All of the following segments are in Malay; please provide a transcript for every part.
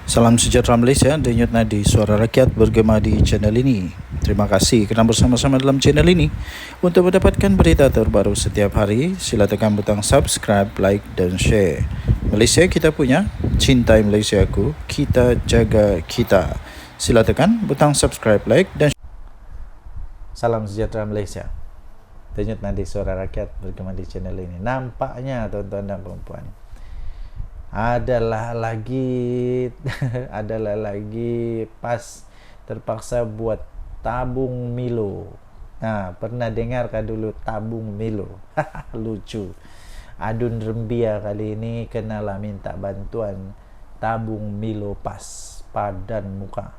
Salam sejahtera Malaysia, denyut nadi suara rakyat bergema di channel ini. Terima kasih kerana bersama-sama dalam channel ini. Untuk mendapatkan berita terbaru setiap hari, sila tekan butang subscribe, like dan share. Malaysia kita punya, cintai Malaysia aku, kita jaga kita. Sila tekan butang subscribe, like dan share. Salam sejahtera Malaysia. Denyut nadi suara rakyat bergema di channel ini. Nampaknya tuan-tuan dan perempuan, adalah lagi PAS terpaksa buat tabung Milo. Nah, pernah dengar kah dulu tabung Milo? Lucu. Adun Rembia kali ini kenalah minta bantuan tabung Milo PAS padan muka.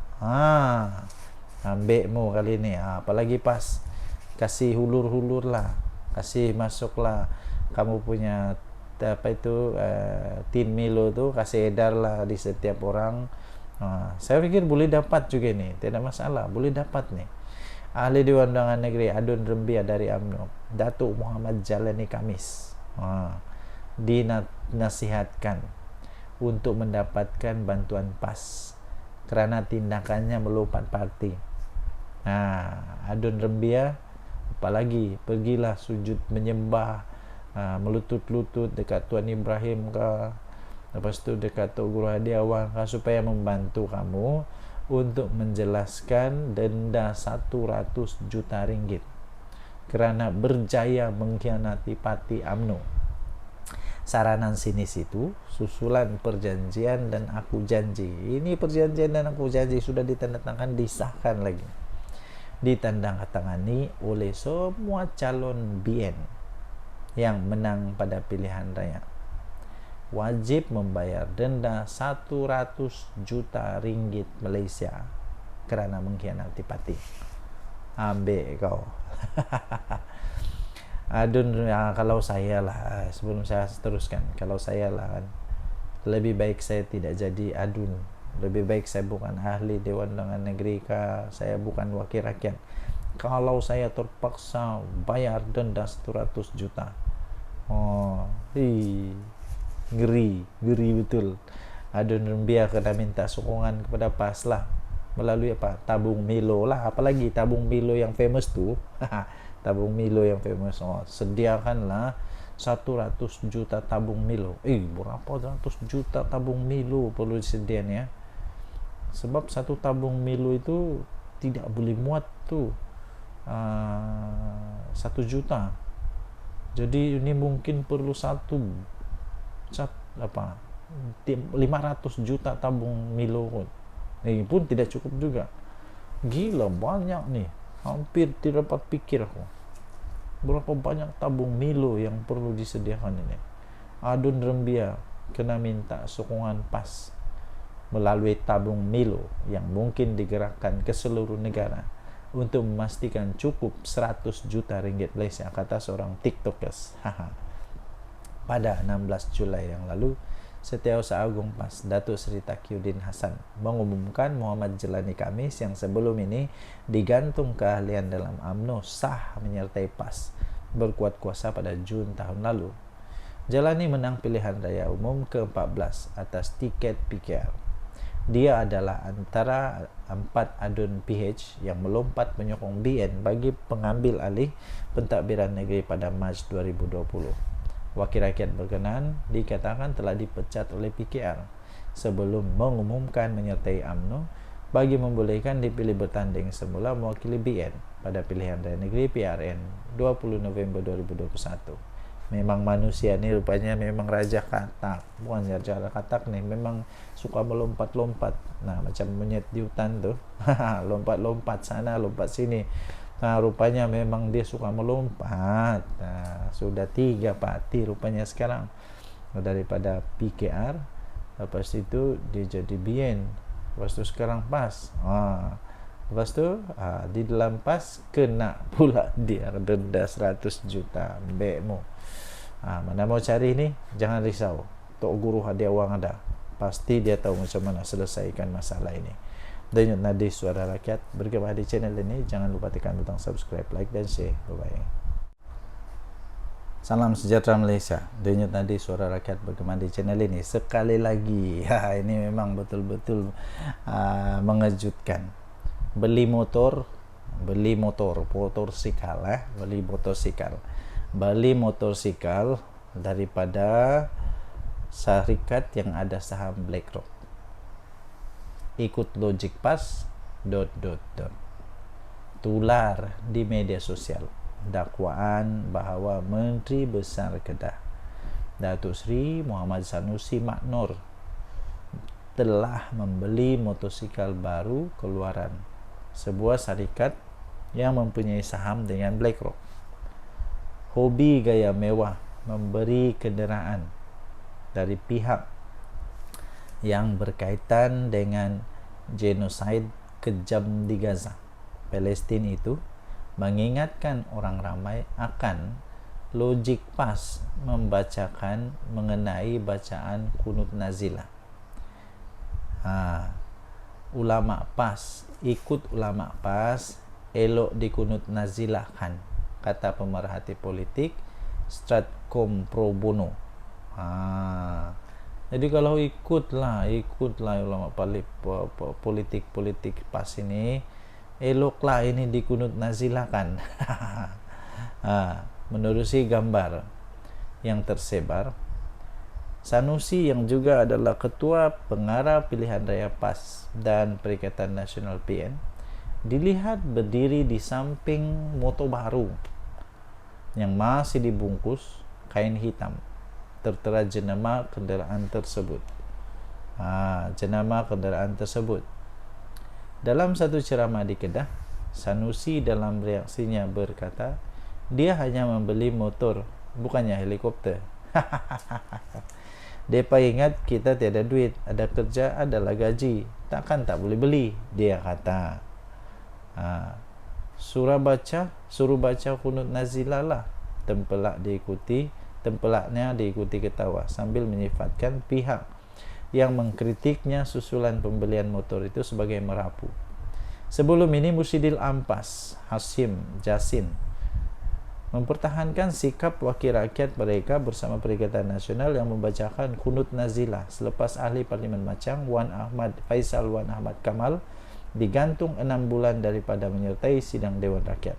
Ambil mu kali ini. Apalagi PAS, kasih hulur-hulur lah, kasih masuklah kamu punya tin Milo tu, kasih edar lah di setiap orang. Saya fikir boleh dapat juga ni, tidak masalah, boleh dapat ni. Ahli Dewan Undangan Negeri Adun Rembia dari UMNO, Datuk Muhammad Jalani Kamis, dinasihatkan untuk mendapatkan bantuan PAS kerana tindakannya melompat parti. Adun Rembia apalagi pergilah sujud menyembah, melutut-lutut dekat Tuan Ibrahim ke, lepas tu dekat Tok Guru Hadi Awang ke, supaya membantu kamu untuk menjelaskan denda 100 juta ringgit kerana berjaya mengkhianati parti UMNO. Saranan sini situ, susulan perjanjian dan aku janji. Ini perjanjian dan aku janji sudah ditandatangani, disahkan lagi, ditandatangani oleh semua calon BN yang menang pada pilihan raya. Wajib membayar denda 100 juta ringgit Malaysia kerana mengkhianati parti. Ambil kau. Adun, kalau saya lah, sebelum saya teruskan, kalau saya lah kan, lebih baik saya tidak jadi adun. Lebih baik saya bukan ahli Dewan Undangan Negeri kah, saya bukan wakil rakyat. Kalau saya terpaksa bayar denda 100 juta, ngeri betul. Adun Rembia kena minta sokongan kepada PAS lah, melalui tabung Milo lah. Apalagi tabung Milo yang famous tu. Tabung Milo yang famous. Sediakanlah 100 juta tabung Milo. Berapa 100 juta tabung Milo perlu disediakan ya? Sebab satu tabung Milo itu tidak boleh muat tu 1 juta. Jadi ini mungkin perlu 500 juta tabung Milo pun. Ini pun tidak cukup juga. Gila banyak nih. Hampir tidak dapat pikir aku. Berapa banyak tabung Milo yang perlu disediakan ini. Adun Rembia kena minta sokongan PAS melalui tabung Milo yang mungkin digerakkan ke seluruh negara untuk memastikan cukup 100 juta ringgit Malaysia, kata seorang tiktokers. Pada 16 Julai yang lalu, Setiausaha Agung PAS Datuk Seri Taqiyuddin Hassan mengumumkan Muhammad Jalani Kamis yang sebelum ini digantung keahlian dalam UMNO sah menyertai PAS berkuat kuasa pada Jun tahun lalu. Jalani menang pilihan raya umum ke-14 atas tiket PKR. Dia adalah antara 4 adun PH yang melompat menyokong BN bagi pengambil alih pentadbiran negeri pada Mac 2020. Wakil rakyat berkenaan dikatakan telah dipecat oleh PKR sebelum mengumumkan menyertai UMNO bagi membolehkan dipilih bertanding semula mewakili BN pada pilihan raya negeri PRN 20 November 2021. Memang manusia ni rupanya memang raja katak. Bukan raja katak ni, memang suka melompat-lompat. Macam monyet di hutan tu. Lompat-lompat sana, lompat sini. Rupanya memang dia suka melompat. Sudah 3 parti rupanya sekarang. Daripada PKR, lepas itu dia jadi BN, lepas tu sekarang PAS. Lepas tu di dalam PAS kena pula dia denda 100 juta. Bekmu. Mana mau cari ni, jangan risau. Tok Guru Hadi Awang ada. Pasti dia tahu macam mana selesaikan masalah ini. Denyut nadi suara rakyat bergema di channel ini. Jangan lupa tekan butang subscribe, like dan share. Bye bye. Salam sejahtera Malaysia. Denyut nadi suara rakyat bergema di channel ini sekali lagi. Ini memang betul-betul mengejutkan. Beli motorsikal daripada syarikat yang ada saham BlackRock. Ikut Logic Pass. Tular di media sosial dakwaan bahawa Menteri Besar Kedah Datuk Seri Muhammad Sanusi Maknor telah membeli motosikal baru keluaran sebuah syarikat yang mempunyai saham dengan BlackRock. Hobi gaya mewah memberi kenderaan dari pihak yang berkaitan dengan genosid kejam di Gaza, Palestin itu mengingatkan orang ramai akan Logic Pass membacakan mengenai bacaan kunut nazilah. Ulama PAS, ikut ulama PAS, elok dikunut nazilahkan, kata pemerhati politik Stratcom Pro Bono. Jadi kalau ikutlah ulama politik PAS ini, eloklah ini dikunut nazilahkan. Menerusi gambar yang tersebar, Sanusi yang juga adalah Ketua Pengarah Pilihan Raya PAS dan Perikatan Nasional PN dilihat berdiri di samping motor baru yang masih dibungkus kain hitam. Tertera jenama kenderaan tersebut. Dalam satu ceramah di Kedah, Sanusi dalam reaksinya berkata, dia hanya membeli motor, bukannya helikopter. Depa ingat kita tiada duit, ada kerja, adalah gaji, takkan tak boleh beli, dia kata. Suruh baca kunut nazilah lah. Tempelaknya diikuti ketawa sambil menyifatkan pihak yang mengkritiknya susulan pembelian motor itu sebagai merapu. Sebelum ini Mursyidil Ampas Hashim Jasin mempertahankan sikap wakil rakyat mereka bersama Perikatan Nasional yang membacakan kunut nazilah selepas ahli Parlimen Machang Faisal Wan Ahmad Kamal digantung 6 bulan daripada menyertai sidang Dewan Rakyat.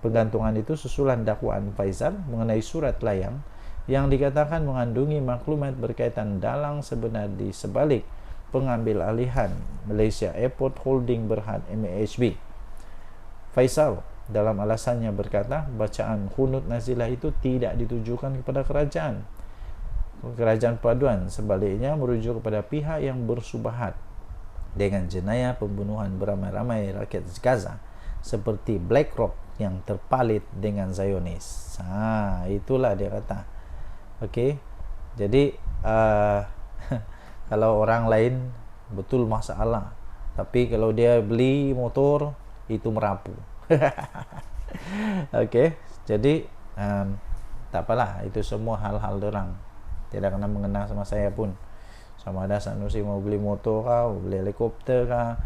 Penggantungan itu susulan dakwaan Faisal mengenai surat layang yang dikatakan mengandungi maklumat berkaitan dalang sebenar di sebalik pengambil alihan Malaysia Airport Holding Berhad MAHB. Faisal dalam alasannya berkata bacaan kunut nazilah itu tidak ditujukan kepada kerajaan paduan, sebaliknya merujuk kepada pihak yang bersubahat dengan jenayah pembunuhan beramai-ramai rakyat Gaza seperti BlackRock yang terpalit dengan Zionis. Itulah dia kata. Okey, jadi kalau orang lain betul masalah, tapi kalau dia beli motor itu merapu. Okey, jadi tak apalah, itu semua hal-hal dorang tidak kena mengena sama saya pun. Sama ada Sanusi mau beli motor kah, mau beli helikopter kah,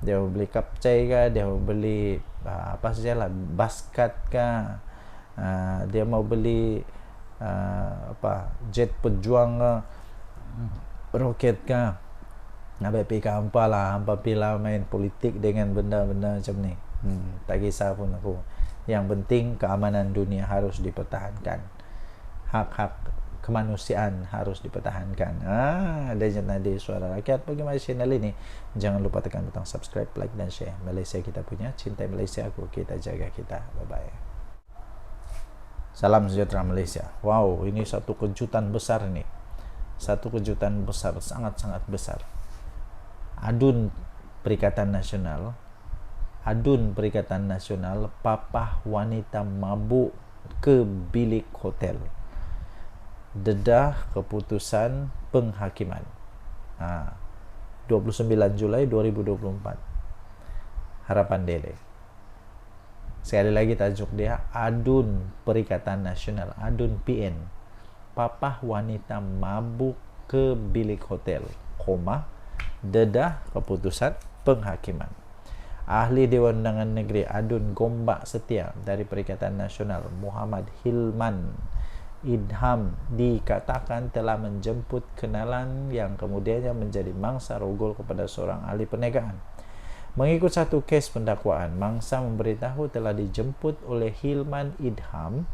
dia mau beli kapcai kah, dia mau beli apa sajalah, baskat kah, dia mau beli jet pejuang kah, roket kah, nak pergi lah, hampa pila main politik dengan benda-benda macam ni. Tak kisah pun aku. Yang penting keamanan dunia harus dipertahankan, hak-hak kemanusiaan harus dipertahankan. Denyut nadi suara rakyat bagaimana channel ini. Jangan lupa tekan butang subscribe, like dan share. Malaysia kita punya, cintai Malaysia aku, kita jaga kita. Bye bye. Salam sejahtera Malaysia. Wow, ini satu kejutan besar nih. Satu kejutan besar, sangat-sangat besar. Adun Perikatan Nasional papah wanita mabuk ke bilik hotel. Dedah keputusan penghakiman. 29 Julai 2024. Harapan Dele. Sekali lagi tajuk dia, Adun Perikatan Nasional, Adun PN. Papah wanita mabuk ke bilik hotel, dedah keputusan penghakiman. Ahli Dewan Undangan Negeri Adun Gombak Setia dari Perikatan Nasional Muhammad Hilman Idham dikatakan telah menjemput kenalan yang kemudiannya menjadi mangsa rogol kepada seorang ahli perniagaan. Mengikut satu kes pendakwaan, mangsa memberitahu telah dijemput oleh Hilman Idham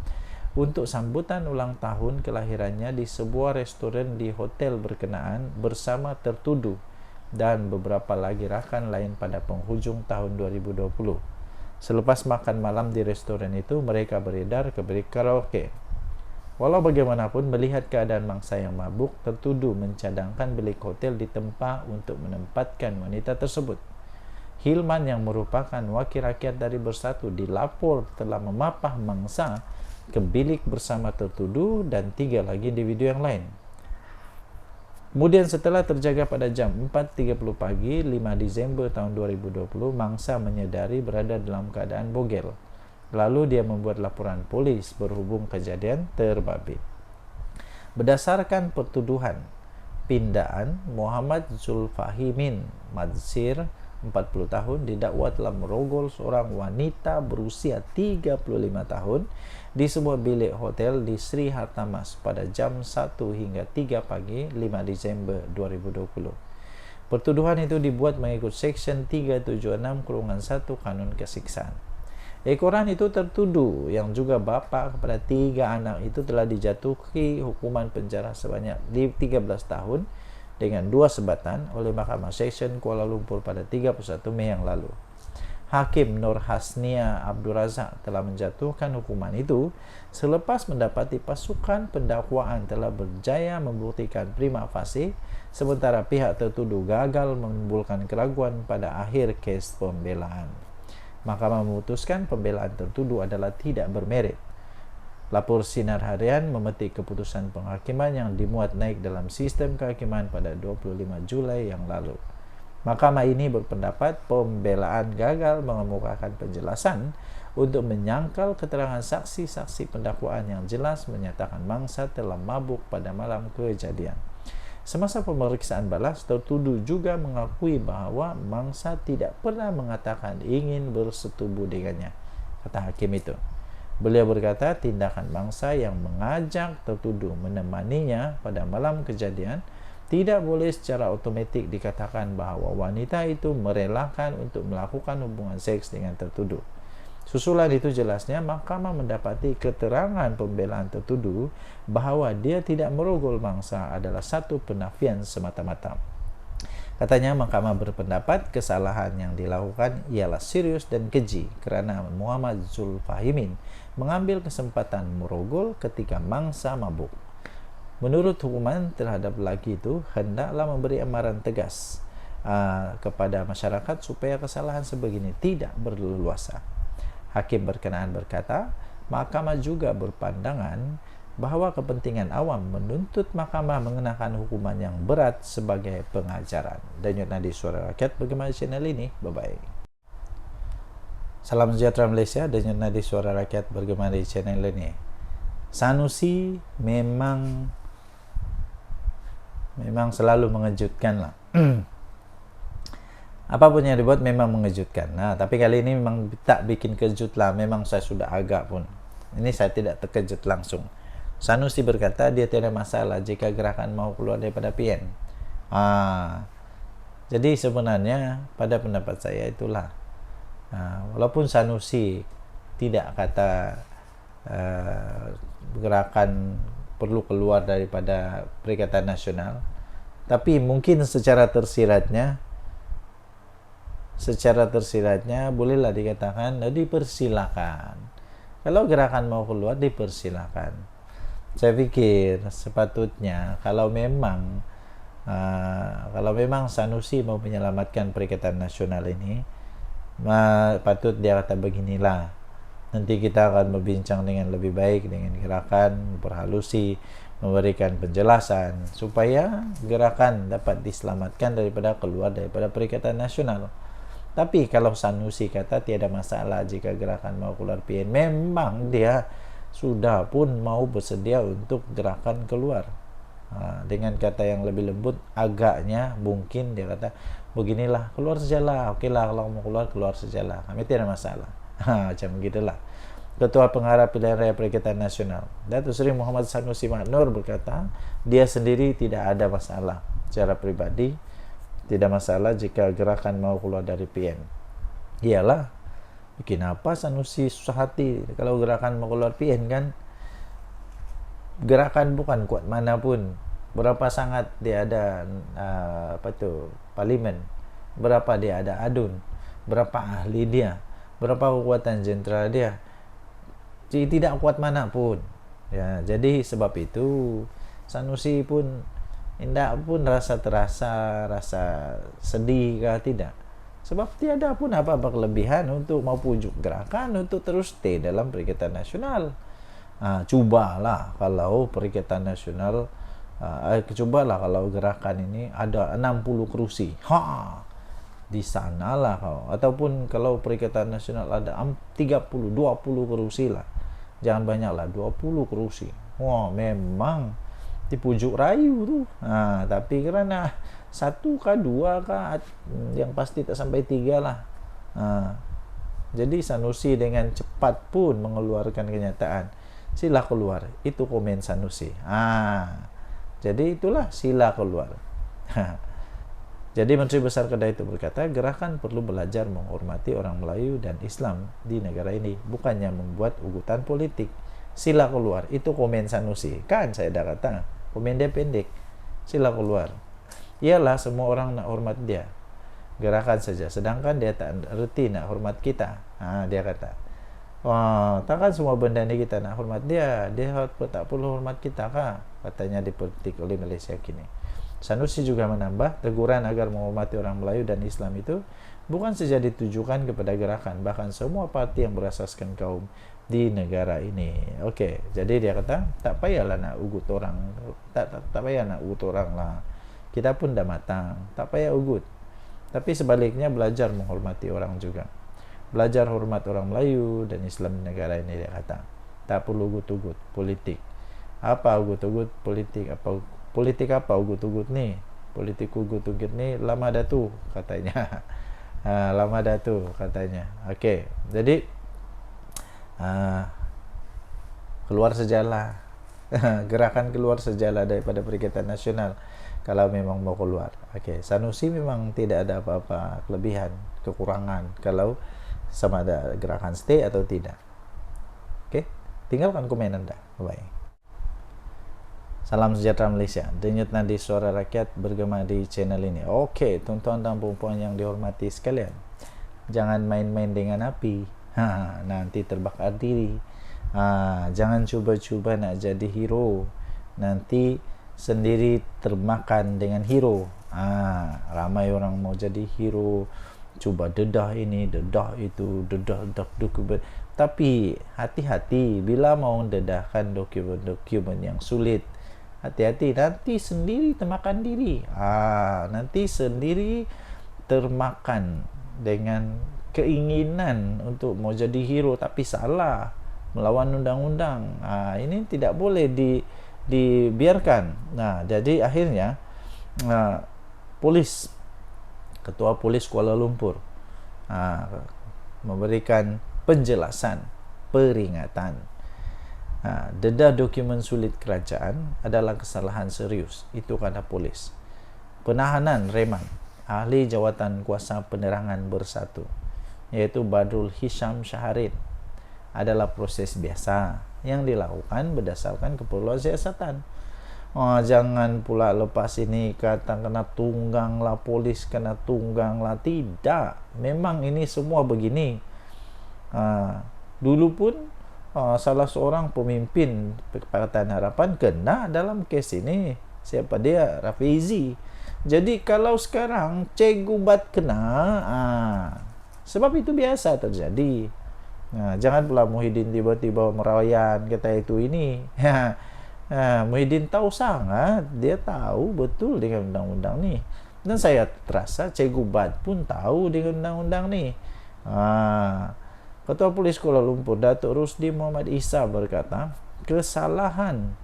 untuk sambutan ulang tahun kelahirannya di sebuah restoran di hotel berkenaan bersama tertuduh dan beberapa lagi rakan lain pada penghujung tahun 2020. Selepas makan malam di restoran itu, mereka beredar ke bilik karaoke. Walau bagaimanapun, melihat keadaan mangsa yang mabuk, tertuduh mencadangkan bilik hotel di tempat untuk menempatkan wanita tersebut. Hilman yang merupakan wakil rakyat dari Bersatu dilapor telah memapah mangsa ke bilik bersama tertuduh dan 3 lagi individu yang lain. Kemudian setelah terjaga pada jam 4.30 pagi 5 Desember tahun 2020, mangsa menyadari berada dalam keadaan bogel. Lalu dia membuat laporan polis berhubung kejadian terbabit. Berdasarkan pertuduhan, pindaan Muhammad Zulfahimin Madsir 40 tahun didakwa telah merogol seorang wanita berusia 35 tahun di sebuah bilik hotel di Sri Hartamas pada jam 1 hingga 3 pagi 5 Desember 2020. Pertuduhan itu dibuat mengikut Seksyen 376-1 Kanun Kesiksaan. Ekoran itu tertuduh yang juga bapa kepada 3 anak itu telah dijatuhi hukuman penjara sebanyak 13 tahun dengan 2 sebatan oleh Mahkamah Seksyen Kuala Lumpur pada 31 Mei yang lalu. Hakim Nur Hasnia Abdul Razak telah menjatuhkan hukuman itu selepas mendapati pasukan pendakwaan telah berjaya membuktikan prima facie, sementara pihak tertuduh gagal menimbulkan keraguan pada akhir kes pembelaan. Mahkamah memutuskan pembelaan tertuduh adalah tidak bermerit. Lapor Sinar Harian memetik keputusan penghakiman yang dimuat naik dalam sistem kehakiman pada 25 Julai yang lalu. Mahkamah ini berpendapat pembelaan gagal mengemukakan penjelasan untuk menyangkal keterangan saksi-saksi pendakwaan yang jelas menyatakan mangsa telah mabuk pada malam kejadian. Semasa pemeriksaan balas, tertuduh juga mengakui bahwa mangsa tidak pernah mengatakan ingin bersetubuh dengannya, kata hakim itu. Beliau berkata tindakan mangsa yang mengajak tertuduh menemaninya pada malam kejadian tidak boleh secara otomatik dikatakan bahwa wanita itu merelakan untuk melakukan hubungan seks dengan tertuduh. Susulan itu jelasnya mahkamah mendapati keterangan pembelaan tertuduh bahwa dia tidak merogol mangsa adalah satu penafian semata-mata. Katanya mahkamah berpendapat kesalahan yang dilakukan ialah serius dan keji kerana Muhammad Zulfahimin mengambil kesempatan merogol ketika mangsa mabuk. Menurut hukuman terhadap lelaki itu, hendaklah memberi amaran tegas kepada masyarakat supaya kesalahan sebegini tidak berleluasa. Hakim berkenaan berkata, mahkamah juga berpandangan bahwa kepentingan awam menuntut mahkamah mengenakan hukuman yang berat sebagai pengajaran. Denyut Nadi Suara Rakyat, bagaimana channel ini? Bye-bye. Salam sejahtera Malaysia, Denyut Nadi Suara Rakyat, bagaimana di channel ini? Sanusi memang selalu mengejutkan lah. Apapun yang dibuat memang mengejutkan. Nah, tapi kali ini memang tak bikin kejut lah. Memang saya sudah agak pun. Ini saya tidak terkejut langsung. Sanusi berkata dia tidak masalah jika gerakan mau keluar daripada PN. Jadi sebenarnya pada pendapat saya itulah. Walaupun Sanusi tidak kata gerakan perlu keluar daripada Perikatan Nasional, tapi mungkin secara tersiratnya bolehlah dikatakan dipersilakan. Kalau gerakan mau keluar dipersilakan. Saya pikir sepatutnya kalau memang Sanusi mau menyelamatkan Perikatan Nasional ini, patut dia kata beginilah. Nanti kita akan berbincang dengan lebih baik dengan gerakan, memperhalusi, memberikan penjelasan supaya gerakan dapat diselamatkan daripada keluar daripada Perikatan Nasional. Tapi kalau Sanusi kata tiada masalah jika gerakan mau keluar PN, memang dia sudah pun mau bersedia untuk gerakan keluar. Dengan kata yang lebih lembut, agaknya mungkin dia kata beginilah, keluar sajalah, okeylah kalau mau keluar sajalah, kami tidak masalah. Macam begitulah. Ketua Pengarah Pilihan Raya Perikatan Nasional, Datuk Seri Muhammad Sanusi Maknur berkata, dia sendiri tidak ada masalah secara pribadi, tidak masalah jika gerakan mau keluar dari PN. Iyalah, bikin apa Sanusi susah hati kalau gerakan mau keluar PN kan? Gerakan bukan kuat manapun, berapa sangat dia ada parlimen, berapa dia ada adun, berapa ahli dia, berapa kekuatan jenderal dia, tidak kuat manapun ya. Jadi sebab itu Sanusi pun tidak pun rasa sedih kah, tidak, sebab tiada pun apa-apa kelebihan untuk mau pujuk gerakan untuk terus stay dalam Perikatan Nasional. Cobalah kalau Perikatan Nasional, cobalah kalau gerakan ini ada 60 kursi, di sanalah kau. Ataupun kalau Perikatan Nasional ada 30, 20 kursi lah, jangan banyak lah, 20 kursi. Wah, memang dipujuk rayu tuh. Tapi kerana 1 kah 2 kah, yang pasti tak sampai 3 lah. Jadi Sanusi dengan cepat pun mengeluarkan kenyataan, sila keluar. Itu komen Sanusi. Jadi itulah sila keluar. Jadi Menteri Besar Kedah itu berkata, gerakan perlu belajar menghormati orang Melayu dan Islam di negara ini, bukannya membuat ugutan politik. Sila keluar. Itu komen Sanusi. Kan saya dah kata, komen dia pendek. Sila keluar. Iyalah, semua orang nak hormat dia. Gerakan saja. Sedangkan dia tak reti nak hormat kita. Dia kata, takkan semua benda ni kita nak hormat dia. Dia tak perlu hormat kita kah? Katanya dipetik oleh Malaysia kini. Sanusi juga menambah, teguran agar menghormati orang Melayu dan Islam itu bukan saja ditujukan kepada gerakan, bahkan semua parti yang berasaskan kaum di negara ini. Okey, jadi dia kata, tak payahlah nak ugut orang, tak payah nak ugut orang lah. Kita pun dah matang, tak payah ugut. Tapi sebaliknya belajar menghormati orang juga. Belajar hormat orang Melayu dan Islam di negara ini, dia kata. Tak perlu ugut-ugut politik. Apa ugut-ugut politik? Politik apa ugut-ugut ni? Politik ugut-ugut ni lama dah tu, katanya. Lama dah tu, katanya. Okey, jadi keluar sajalah. Gerakan keluar sajalah daripada Perikatan Nasional kalau memang mau keluar. Okey, Sanusi memang tidak ada apa-apa kelebihan, kekurangan kalau sama ada gerakan stay atau tidak. Okey, tinggalkan komen anda. Bye. Salam sejahtera Malaysia. Denyut nadi suara rakyat bergema di channel ini. Okey, tuan-tuan dan puan-puan yang dihormati sekalian, jangan main-main dengan api. Nanti terbakar diri. Jangan cuba-cuba nak jadi hero, nanti sendiri termakan dengan hero. Ramai orang mau jadi hero, cuba dedah ini, dedah itu, dedah dokumen. Tapi hati-hati bila mau dedahkan dokumen yang sulit. Hati-hati, nanti sendiri termakan diri. Nanti sendiri termakan dengan keinginan untuk mau jadi hero, tapi salah, melawan undang-undang. Ini tidak boleh dibiarkan. Jadi akhirnya Ketua Polis Kuala Lumpur memberikan penjelasan, peringatan. Dedah dokumen sulit kerajaan adalah kesalahan serius. Itu kata polis. Penahanan reman ahli Jawatan Kuasa Penerangan Bersatu, iaitu Badrul Hisham Syaharin, adalah proses biasa yang dilakukan berdasarkan keperluan siasatan. Jangan pula lepas ini kata kena tunggang lah, polis kena tunggang lah. Tidak, memang ini semua begini. Dulu pun salah seorang pemimpin Pakatan Harapan kena dalam kes ini. Siapa dia? Rafizi. Jadi kalau sekarang Cikgu Bat kena, sebab itu biasa terjadi. Jangan pula Muhyiddin tiba-tiba merayan kata itu ini. Muhyiddin tahu sangat, dia tahu betul dengan undang-undang ni. Dan saya terasa Cikgu Bat pun tahu dengan undang-undang ni. Ketua Polis Kuala Lumpur Datuk Rusdi Muhammad Isa berkata, kesalahan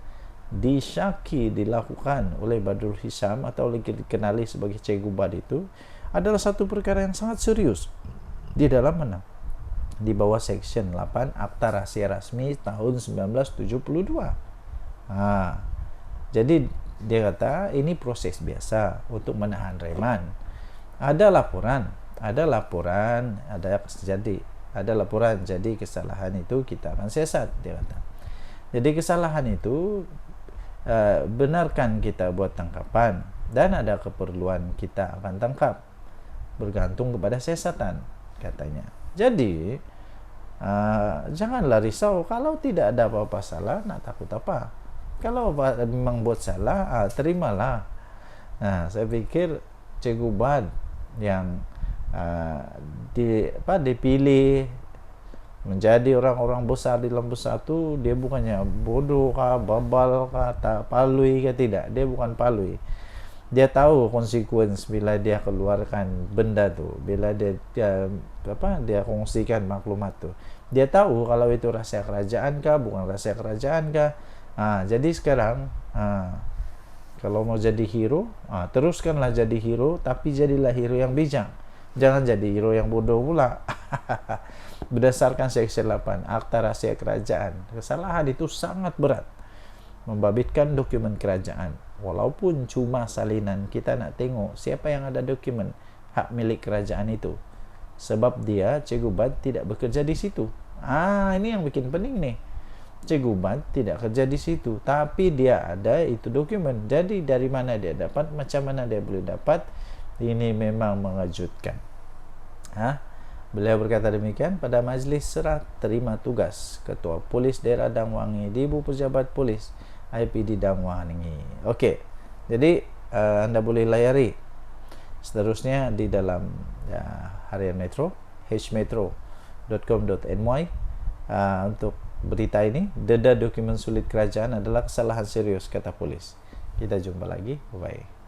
disyaki dilakukan oleh Badrul Hisham atau dikenali sebagai Cikgu Bat itu adalah satu perkara yang sangat serius di dalam mana di bawah Section 8 Akta Rahasia Rasmi tahun 1972. Jadi dia kata ini proses biasa untuk menahan reman. Ada laporan, jadi kesalahan itu kita akan siasat, dia kata. Jadi kesalahan itu benarkan kita buat tangkapan dan ada keperluan kita akan tangkap, bergantung kepada siasatan, katanya. Jadi janganlah risau kalau tidak ada apa-apa salah, nak takut apa? Kalau memang buat salah, terimalah. Nah, saya pikir Cikgu Bad yang dipilih menjadi orang-orang besar di dalam Bersatu, dia bukannya bodoh kah, babal kah, palui kah, tidak. Dia bukan palui. Dia tahu konsekuensi bila dia keluarkan benda tu, bila dia kongsikan maklumat tu. Dia tahu kalau itu rahasia kerajaan kah, bukan rahasia kerajaan kah. Jadi sekarang kalau mau jadi hero, teruskanlah jadi hero, tapi jadilah hero yang bijak. Jangan jadi hero yang bodoh pula. Berdasarkan Seksi 8 Akta Rahasia Kerajaan, kesalahan itu sangat berat. Membabitkan dokumen kerajaan, walaupun cuma salinan, kita nak tengok siapa yang ada dokumen hak milik kerajaan itu. Sebab dia, Cikgu Bad, tidak bekerja di situ. Ini yang bikin pening nih. Cikgu Bad tidak kerja di situ, tapi dia ada itu dokumen. Jadi dari mana dia dapat, macam mana dia boleh dapat? Ini memang mengejutkan. Beliau berkata demikian pada majlis serah terima tugas Ketua Polis Daerah Dang Wangi di Ibu Pejabat Polis IPD Dang Wangi. Okey, jadi anda boleh layari seterusnya di dalam Harian Metro, hmetro.com.my untuk berita ini. Dedah dokumen sulit kerajaan adalah kesalahan serius, kata polis. Kita jumpa lagi. Bye.